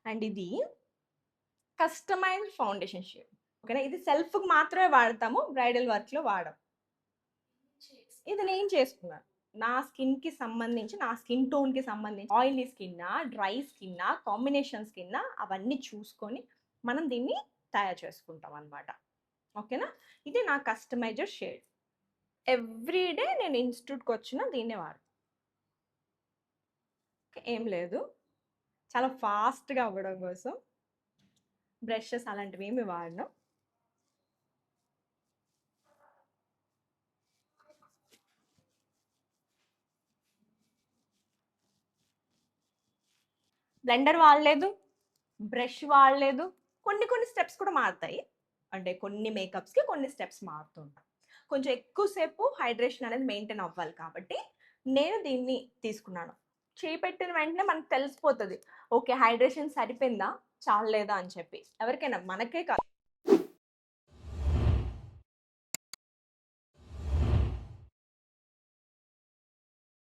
And ఇది customized foundation shade. ఓకేనా, ఇది సెల్ఫ్కి మాత్రమే వాడతాము, బ్రైడల్ వర్క్లో వాడం. ఇది నేను చేసుకున్నాను నా స్కిన్కి సంబంధించి, నా స్కిన్ టోన్కి సంబంధించి, ఆయిలీ స్కిన్నా డ్రై స్కిన్నా కాంబినేషన్ స్కిన్నా అవన్నీ చూసుకొని మనం దీన్ని తయారు చేసుకుంటాం అనమాట. ఓకేనా, ఇది నా కస్టమైజ్డ్ షేడ్. ఎవ్రీడే నేను ఇన్స్టిట్యూట్కి వచ్చిన దీన్నే వాడతాను. ఏం లేదు, చాలా ఫాస్ట్గా అవ్వడం కోసం బ్రషెస్ అలాంటివి ఏమి వాడను. బ్లెండర్ వాడలేదు, బ్రష్ వాడలేదు. కొన్ని స్టెప్స్ కూడా మారుతాయి, అంటే కొన్ని మేకప్స్కి కొన్ని స్టెప్స్ మారుతుంటాయి. కొంచెం ఎక్కువసేపు హైడ్రేషన్ అనేది మెయింటైన్ అవ్వాలి కాబట్టి నేను దీన్ని తీసుకున్నాను. చేయి పెట్టిన వెంటనే మనకు తెలిసిపోతుంది, ఓకే హైడ్రేషన్ సరిపోయిందా చాలేదా అని చెప్పి. ఎవరికైనా, మనకే కాదు